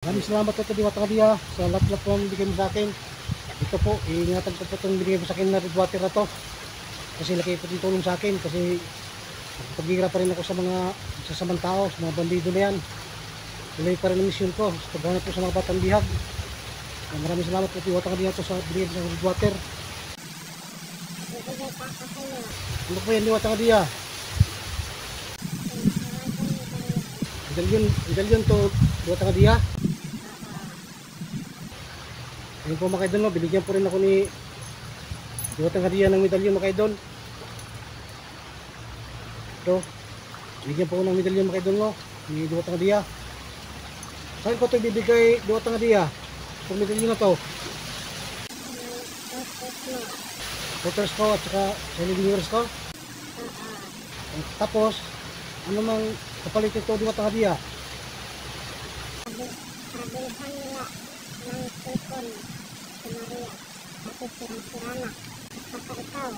Maraming salamat po Diwata Kadia sa lahat-lahat po binigay mo sa akin. Ito po, iingatan ko po itong binigay mo sa akin na red water na to. Kasi laki po yung tulong sa akin. Kasi paghihirap pa rin ako sa mga sasamang tao, sa mga bandido na yan. Tuloy pa rin ang mission ko. Paghanap po sa mga batang bihag. Maraming salamat po Diwata Kadia sa binigay mo sa red water. Ano po yan Diwata Kadia? Medalyon to Diwata Kadia. Ayun po mga idol, no? Binigyan po rin ako ni Diwata Kadia ng medalyon mga idol. Ito, binigyan po ko ng medalyon mga idol, no? Ni Diwata Kadia. Saan ko ito ibibigay Diwata Kadia? Itong medalyon na to. Voters ko at saka selling viewers ko. Tapos, ano mang kapalit ito Diwata Kadia? Pagbilhan nila ng cellphone si Maria kasi sirang-sira na saka ikaw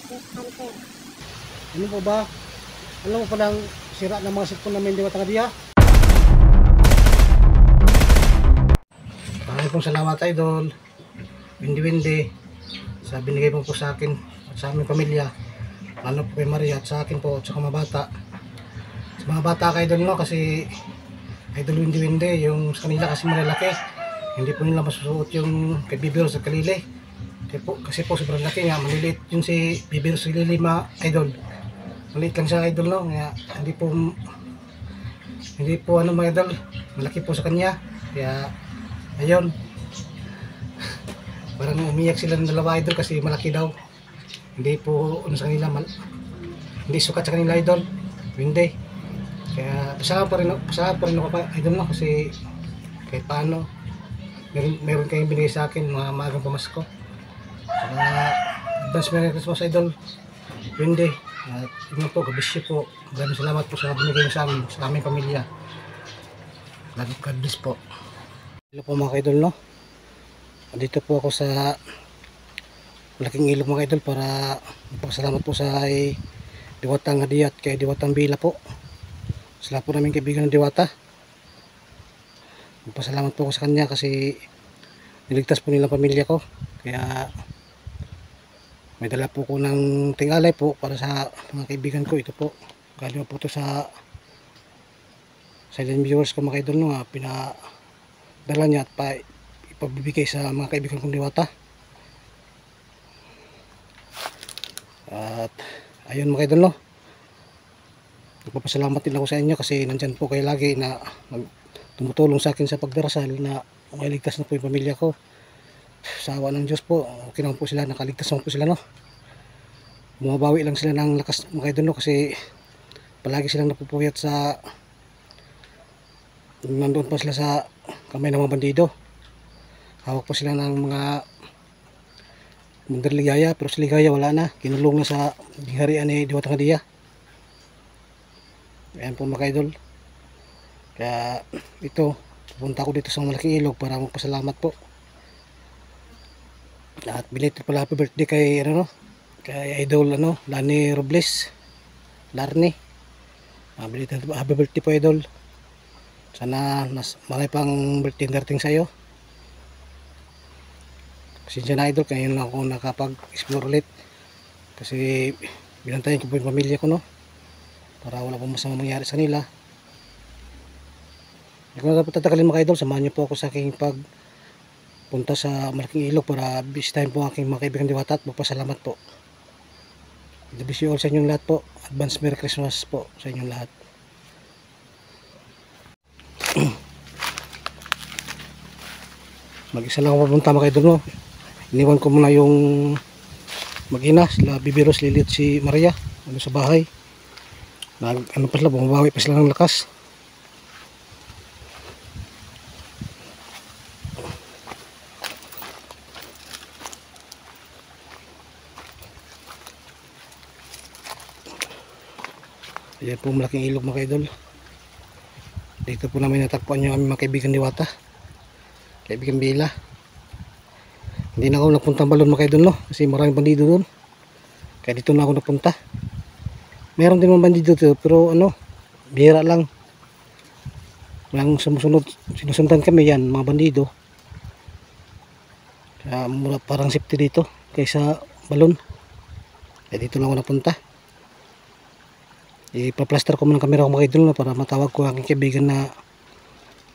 Miss Hunter. Ano po ba? Alam mo palang sira ng mga cellphone namin Diwata Kadia? Maraming pong salamat idol. Windi sa binigay mo po sa akin at sa aming pamilya, lalo po kay Maria at sa akin po at sa mga bata. Sa mga bata kay idol, no, kasi idol Windi yung sa kanila kasi malalaki, hindi po nila masusuot yung kay Bibiro sa Kalili kasi po sobrang laki nga, maliliit yun si Bibiro sa Kalili mga idol, maliit lang siya idol, no, kaya hindi po ano mga idol, malaki po sa kanya, kaya ayun, parang umiyak sila ng dalawa idol kasi malaki daw, hindi po ano sa kanila, hindi sukat sa kanila idol, hindi. Kaya pasalamat pa rin ako idol, no, kasi kahit paano meron kayong binigay sa akin mga maagang pamasko. Saka advance Merry Christmas idol Wendy, at yun po, kabisyo po, maraming salamat po sa binigay sa amin, sa aming pamilya. God bless po. Hello po mga idol, no, dito po ako sa malaking ilog mga idol para magpasalamat po sa Diwata Kadia at kay Diwata Bila po. Sila po namin kaibigan ng Diwata. Magpasalamat po ako sa kanya kasi niligtas po nilang pamilya ko. Kaya may dala po ko ng tingalay po para sa mga kaibigan ko. Ito po, galing po ito sa silent viewers ko mga idol, no, pinadala niya at ipabibigay sa mga kaibigan kong Diwata. At ayun mga idol, no, nagpapasalamat din ako sa inyo kasi nandyan po kayo lagi na tumutulong sa akin sa pagdarasal na mailigtas na po yung pamilya ko. Sa awa ng Diyos po, okay naman po sila, nakaligtas naman po sila, no. Bumabawi lang sila ng lakas mga idol, no, kasi palagi silang napupuyat sa nandoon pa sila sa kamay ng mga bandido. Hawak po sila ng mga Ligaya, pero si Ligaya wala na, kinulong na sa harian ni Diwata Kadia. Ayan po mga idol. Kaya ito, pupunta ko dito sa malaking ilog para magpasalamat po. At belated pala happy birthday kay kay idol Lani Robles, Larny. Belated happy birthday po idol. Sana marami pang birthday darating sa iyo. Pasensya na idol, kaya lang ako nakapag-explore ulit. Kasi binantayan ko po yung pamilya ko, no, para wala pong masamang mangyari sa nila. Hindi ko na dapat tatagalin mga idol, samahan niyo po ako sa aking pagpunta sa malaking ilog para bisitahin po ang aking mga kaibigan Diwata at magpasalamat po. God bless you all sa inyong lahat po. Advance Merry Christmas po sa inyong lahat. Mag-isa lang ako papunta mga idol, no. Iniwan ko muna yung mag-ina, sila Bibiro, Lili at si Maria sa bahay. Ano pa sila, bumabawi pa sila ng lakas. Ayan po malaking ilog mga idol. Dito po namin natagpuan yung aming mga kaibigan Diwata, kaibigan Bila. Hindi na ako nagpuntang balon mga idol, no, kasi maraming bandido doon. Kaya dito na ako napunta. Meron din mga bandido dito pero bihira lang. walang sumusunod, sinusundan kami yan, mga bandido. Kaya mura parang safety dito kaysa balon. Kaya dito lang ako napunta. Ipa-plaster ko muna ng camera ko mga idol, para matawag ko ang aking kaibigan na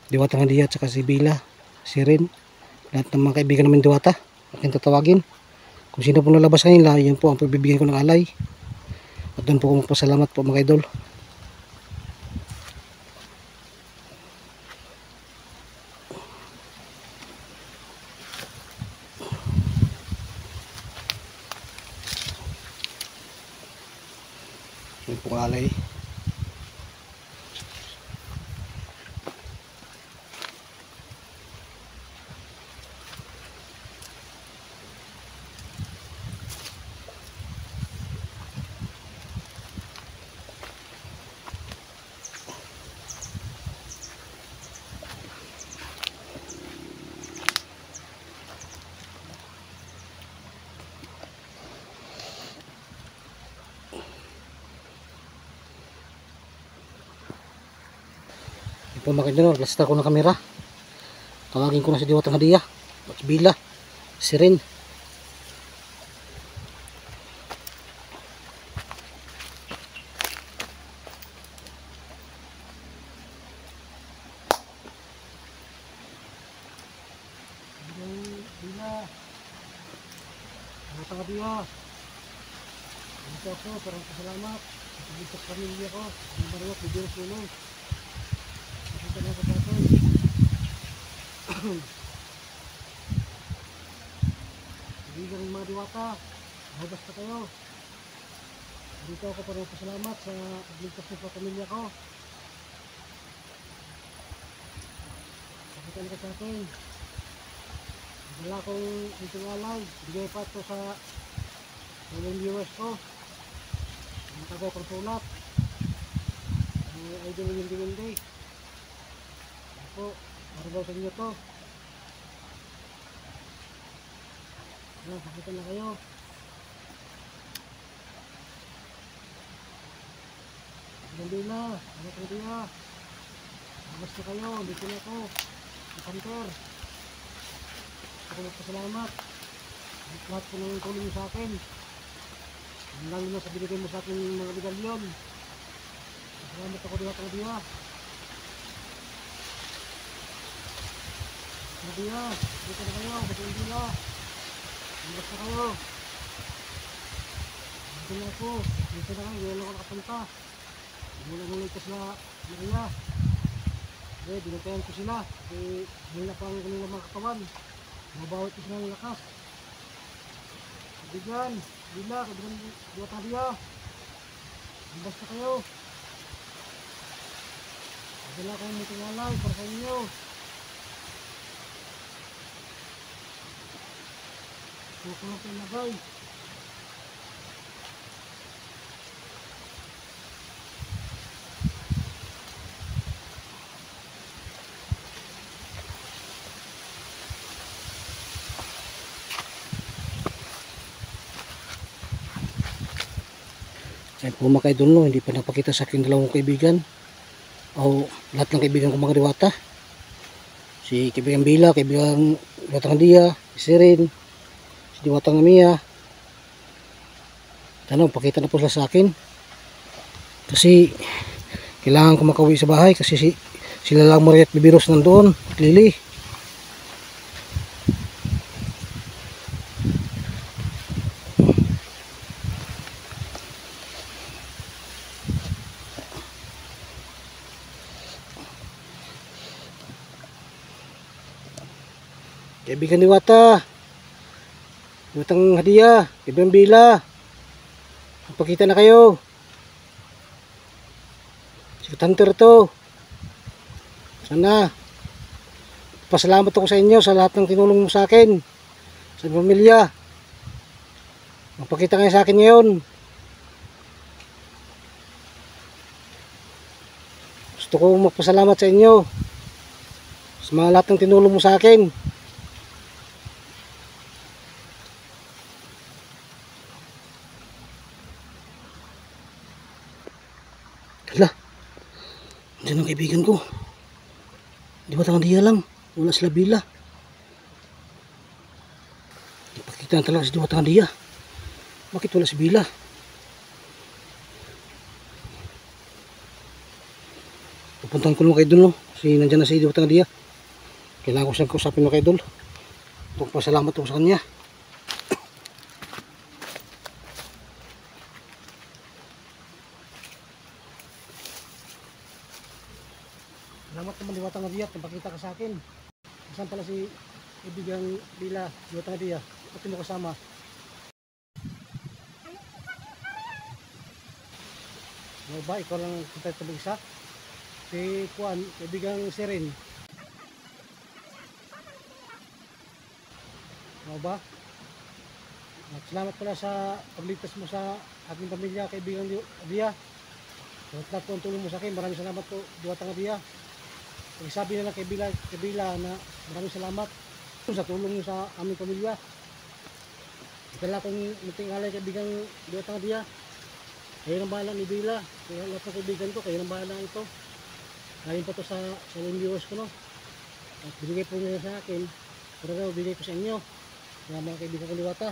Diwata nga diya at saka si Bila, si Rin. Lahat ng mga kaibigan namin Diwata aking tatawagin. Kung sino pong lalabas kanila, yun po ang pagbibigyan ko ng alay. At doon po magpasalamat po mga idol. Yun po ang alay. Ito mga idol, plaster ko ng camera. Tawagin ko na si Diwata nga diya at si Bila, si Rin. Bila, Diwata nga diya. Dito ako, parang pasalamat. Dito sa pamilya ko, ang bariwat, bibiro sulong. Nakita na sa tatay. Kaibigan ng mga Diwata, mahabas na kayo. Dito ako parang pasalamat sa pagligtas ng pamilya ko. Nakita na sa tatay. Wala akong itong alay. Bigay pa ito sa mga viewers ko. Ang taga Korsulat. Ang idol yung Dimindi. Ako, para daw sa inyo to. Ayan, pakita na kayo. Gandila, ano ko diya. Abas na kayo, dito na ako. Ipanter. Ako magpasalamat. Lahat po nang tulong sa akin. Lalo na sa binigay mo sa akin mga medalyon. Salamat ako diwa kang diwa. Diwa, dito na kayo, dito na diwa. Abas na kayo. Dito na ako. Dito na kayo, ngayon ako nakapunta. Mula ikas na Maria. Binutayan ko sila. Hindi na pang kanilang mga katawan. Mabawat ko sila ng lakas. Bigyan, Bila, kaibigan Diwata diya. Basta kayo. Wala akong mitingalay para sa inyo. Huwag ko na pinagay. Ayan po mga idol, no, hindi pa napakita sa akin dalawang kaibigan o lahat ng kaibigan ko mga Diwata. Si kaibigan Bila, kaibigan Diwata nga diya, si Rin, si Diwata nga Mia. Tanong, pakita na po sila sa akin kasi kailangan ko makauwi sa bahay kasi sila lang Maria at Bibiros nandoon at Lily. Kaibigan Diwata, Diwatang Hadiya, kaibigan Bila, magpakita na kayo. Si Hunter to. Sana pasalamat ako sa inyo sa lahat ng tinulong mo sa akin, sa pamilya. Magpakita kayo sa akin ngayon. Gusto ko magpasalamat sa inyo sa mga lahat ng tinulong mo sa akin. Hala, diyan ang kaibigan ko. Di ba tangan diya lang? Wala sila bila. Ipakita na talaga si Diwata nga diya. Bakit wala si bila? Pupuntahan ko naman kay Idol, no? Kasi nandyan na si Diwata nga diya. Kailangan ko siyang kausapin mo kay Idol. Pasalamat ko sa kanya. Salamat naman Diwata nga diya. Napakita ka sa akin. Saan pala si ibigang Bila, Diwata nga diya? Pati mo kasama. Ano ba? Ikaw lang kita ito isa? Si Juan, ibigang Sirin. Ano ba? At salamat pala sa pagligtas mo sa aking pamilya, kaibigan Diya. Salamat po ang tulong mo sa akin. Maraming salamat po, Diwata nga diya. Sabi na lang kay Bila na maraming salamat sa tulong mo sa aming pamilya. Dala kong munting alay kaibigan Diwata nga diya. Kayo nang bahala ni Bila. Kaya lahat ng kaibigan ko, kayo nang bahala ito. Galing pa to sa viewers ko, no? At binigay po niya sa akin. Pero na binigay ko sa inyo. Kaya mga kaibigan ko Diwata.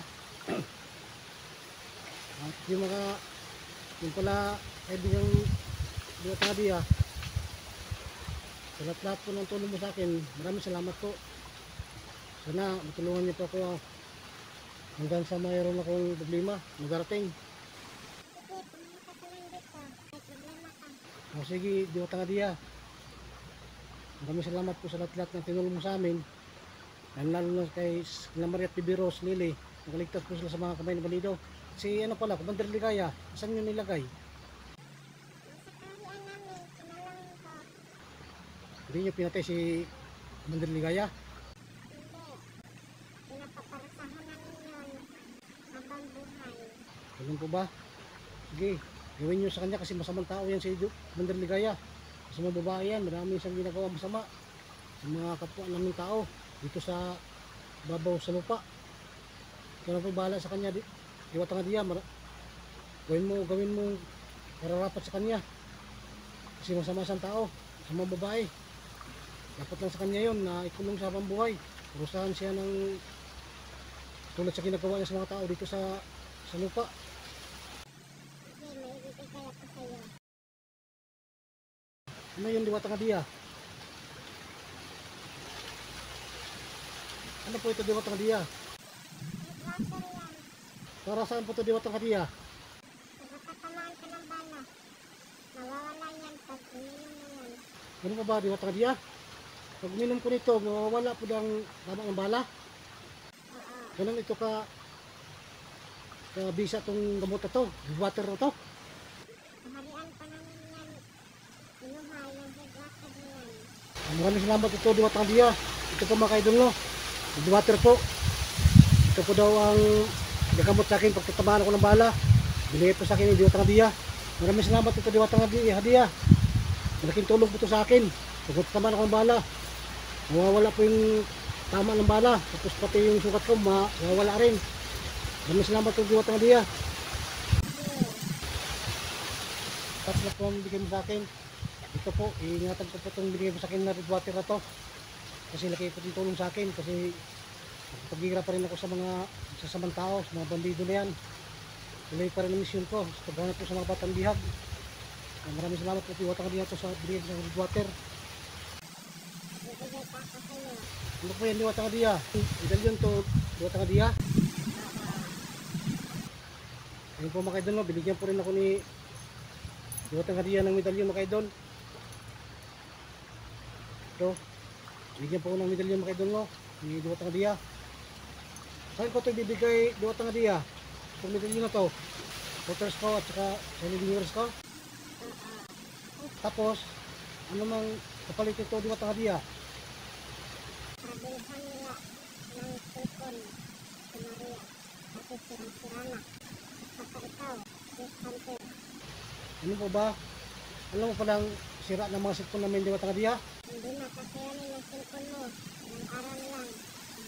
At yung pala kaibigan Diwata nga diya. Sa lahat po ng tulong mo sa akin, maraming salamat po. Sana matulungan niyo po ako hanggang sa mayroon akong problema magarating. O sige, Diwata nga diya. Maraming salamat po sa lahat ng tinulong mo sa amin. Lalo na kay Maria at Bibi Rose, Lily. Nakaligtas po sila sa mga kamay ng bandido. Si ano pala, Commander Ligaya, saan nyo nilagay? Hindi nyo pinatay si Commander Ligaya? Ganun po ba? Sige, gawin nyo sa kanya kasi masamang tao yan si Commander Ligaya. Kasi mga babae yan, marami siyang ginagawa masama sa mga kapwa naming tao dito sa babaw sa lupa. Kaya po bahala sa kanya, Diwata nga diya. Gawin mo kararapat sa kanya kasi masama siyang tao sa mga babae. Dapat lang sa kanya yon na ikulong sa pambuhay. Parusahan siya ng tulad sa ginagawa niya sa mga tao dito sa lupa. Ano yun Diwata nga diya? Ano po ito Diwata nga diya? Para saan po ito Diwata nga diya? Nakatamaan ka ng bala. Mawawala yan pag uminom mo yan. Ano pa ba Diwata nga diya? Pag uminom ko nito, mawawala po ng tama ng bala? Ganun ito ka bisa itong gamot na to, water na to. Kaharian pa namin yan. Inuhay yung headwater na yan. Maraming salamat ito Diwata nga diya. Ito po mga kaidol, no? Water po. Ito po daw ang nagamot sa akin pagtatamaan ako ng bala. Binigay po sa akin yung Diwata nga diya. Maraming salamat ito Diwata nga diya. Malaking tulong po ito sa akin. Pagtatamaan ako ng bala, mawawala po yung tama ng bala. Tapos pati yung sukat ko mawawala rin. Maraming salamat ito Diwata nga diya. Tapos na po ang bigay mo sa akin. Ito po, iingatan ko po itong binigay mo sa akin na red water na to. Kasi laki po itong tulong sa akin. Kasi paghihirap pa rin ako sa mga sasamang tao, sa mga bandido na yan. Tuloy pa rin ang mission ko. Paghanap po sa mga batang bihag. Maraming salamat po Diwata nga diya sa binigay mo sa red water. Ano po yan Diwata nga diya? Medalyon to Diwata nga diya. Ayun po mga idol, no? Binigyan po rin ako ni Diwata nga diya ng medalyon mga idol. Ito, binigyan po ko ng medalyon mga idol, no? Ni Diwata nga diya. Saan ko ito ibibigay Diwata nga diya? Itong medalyon na to, voters ko at saka sa viewers ko. Tapos, ano mang kapalit ito Diwata nga diya? Kabilhan nila ng sipon si Maria at sirang-sirana. Saka ikaw, Chris Hunter. Ano po ba? Alam mo palang sira ng mga sipon namin Diwata nga diya? Hindi na kakayanin yung sipon mo. Ilang araw lang.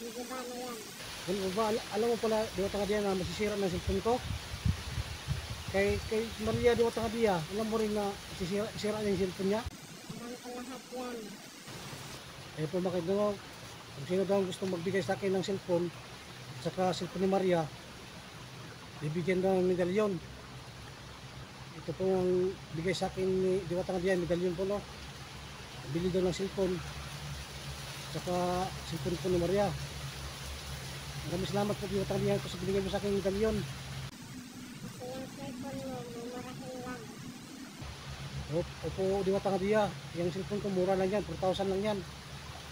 Gigiba mo yan. Ano po ba? Alam mo pala Diwata nga diya na masisira ng sipon ko? Kay Maria Diwata nga diya, alam mo rin na sira niya yung cellphone niya? Alam ko lahat yan. Ayun po mga kaidol, kung sino daw ang gustong magbigay sa akin ng cellphone, at saka cellphone ni Maria, bibigyan daw ng medalyon. Ito po ang bigay sa akin ni Diwata Ngadiya, medalyon po no. Bili daw ng cellphone, at saka cellphone po ni Maria. Maraming salamat po Diwata Ngadiya po sa binigay mo sa akin ng medalyon. Kasi yung cellphone mo, mumurahin lang. Opo Diwata Ngadiya, yung cellphone ko mura lang yan, 4,000 lang yan.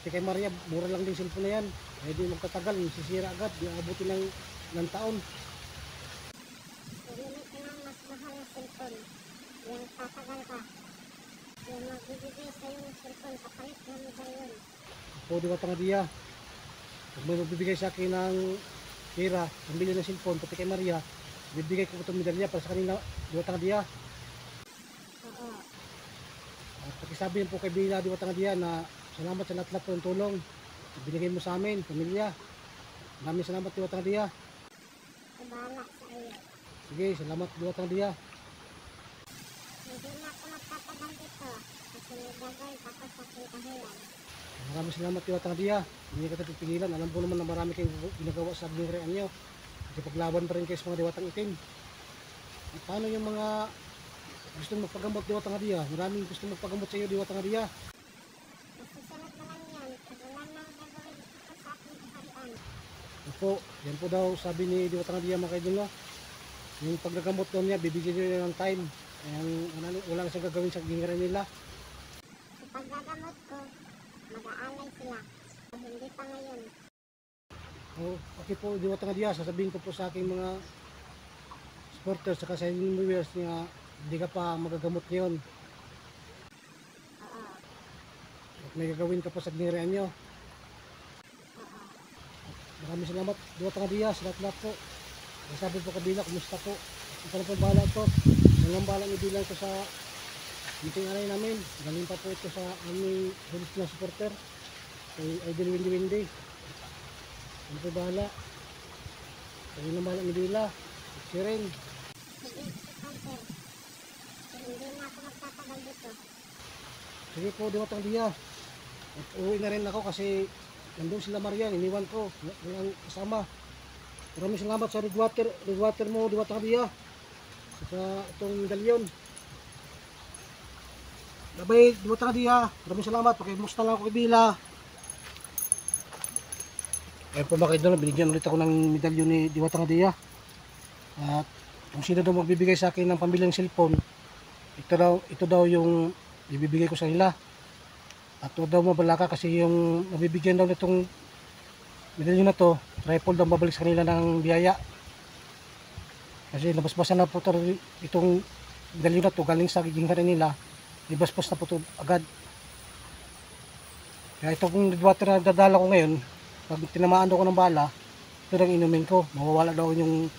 Kay Maria, mura lang din cellphone na yan. Kaya di magtatagal, sisira agad, di abutin ng taon. Bumili ka ng mas mahal na cellphone. Yung tatagal ka. Yung magbibigay sa'yo ng cellphone, kapalit ng medalyon. Opo Diwata Ngadiya, kung may magbibigay sa akin ng pera, pambili ng cellphone, pati kay Maria, bibigay ko itong medalya para sa kanila, Diwata Ngadiya. Oo. At pakisabihin po kay Bila Diwata Ngadiya na salamat sa lahat-lahat po ng tulong binigay mo sa amin, pamilya. Maraming salamat Diwata Ngadiya. Bahala sa iyo. Sige, salamat Diwata Ngadiya. Hindi na ako magtatagal dito. Kasi may gagawin pa ako sa kintahilan. Maraming salamat Diwata Ngadiya. Hindi ka pipigilan. Alam po naman na marami kayong ginagawa sa binirean nyo. Kasi paglaban pa rin kayo sa mga diwatang itim. At paano yung mga gustong magpagamot Diwata Ngadiya? Maraming gustong magpagamot sa iyo Diwata Ngadiya. Masusunod na lang yan. Pag wala nang gagawin dito sa ating kaharian. Opo, yan po daw sabi ni Diwata Ngadiya mga kaidol no. Yung paggagamot daw niya, bibigyan niya ng time. Wala na siyang gagawin sa gingaran nila. Sa paggagamot ko, mag-aalay sila. Hindi pa ngayon. Oh, okay po, Diwata Ngadiya, sasabihin ko po sa aking mga supporters saka sa inyong viewers na hindi ka pa magagamot ngayon. Oo. At may gagawin ka pa sa gingaran nyo. Oo. Maraming salamat, Diwata Ngadiya, sa lahat-lahat po. Sabi po kabila, kumusta po? Ito na po bahala ito. Walang bahala ibilang ko sa meeting alay namin. Galing pa po ito sa aming hulis na supporter. Kay Idol Windy Windy. Ano po bahala? Kayo na bahala ibila. Si Ren. Sige, Hunter. Hindi na ako magtatagal dito. Sige po, Diwata Ngadiya. At uwi na rin ako kasi nandun sila Marian. Iniwan ko. Walang kasama. Maraming salamat sa red water mo, Diwata Ngadiya. Sa itong medalyon. Gabay, Diwata Ngadiya. Maraming salamat. Pakimusta lang ako ibila. Ayun po mga kaidol, binigyan ulit ako ng medalyon ni Diwata Ngadiya. At kung sino daw magbibigay sa akin ng pambilang cellphone, ito daw yung ibibigay ko sa nila. At ito daw mabalaka kasi yung mabibigyan daw nitong medalyon na to, triple daw babalik sa kanila ng biyaya. Kasi nabasbasan na po itong medalyon na to galing sa gigingkaran nila, ibasbas na po ito agad. Kaya itong red water na dadala ko ngayon, pag tinamaan daw ko ng bala, ito lang inumin ko, mawawala daw yung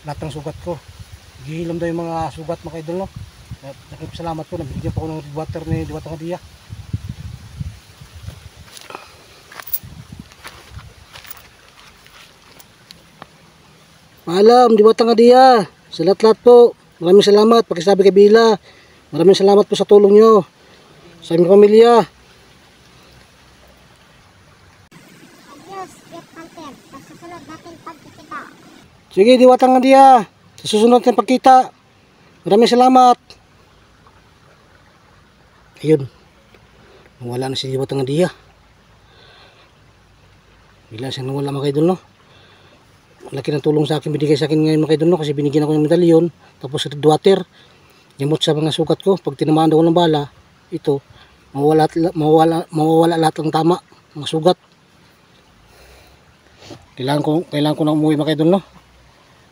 lahat ng sugat ko. Gihilom daw yung mga sugat mga idol no. At nakipasalamat po, nabigyan po ko ng red water ni Diwata Ngadiya. Paalam, Diwata Ngadiya. Sa lahat-lahat po. Maraming salamat. Pakisabi kay Bila. Maraming salamat po sa tulong nyo. Sa aming pamilya. Adios, Great Hunter. Sa susunod natin pagkikita. Sige, Diwata Ngadiya. Sa susunod natin pagkita. Maraming salamat. Ayun. Nawala na si Diwata Ngadiya. Bigla siyang nawala mga idol no. Laki ng tulong sa akin, binigay sa akin ngayon mga idol no, kasi binigyan ako ng medalyon, tapos red water, gamot sa mga sugat ko. Pag tinamaan ako ng bala, ito, mawawala lahat ng tama, mga sugat. Kailangan ko na umuwi mga idol no,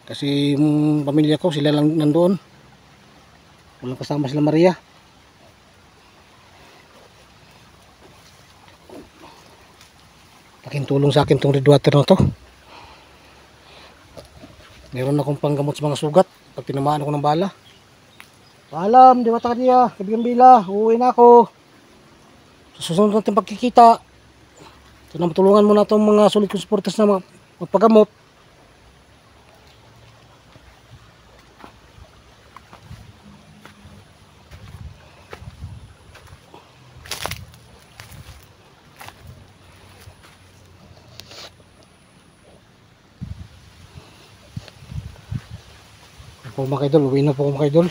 kasi yung pamilya ko, sila lang nandoon, walang kasama sila Maria. Laking tulong sa akin itong red water na to. Meron akong panggamot sa mga sugat pag tinamaan ako ng bala. Paalam, Diwata Ngadiya, kaibigan Bila, uuwi na ako. Sa susunod natin pagkikita. Ito na, matulungan mo na itong mga sulit kong supporters na magpagamot. po mga idol. Uwi na po ako mga idol.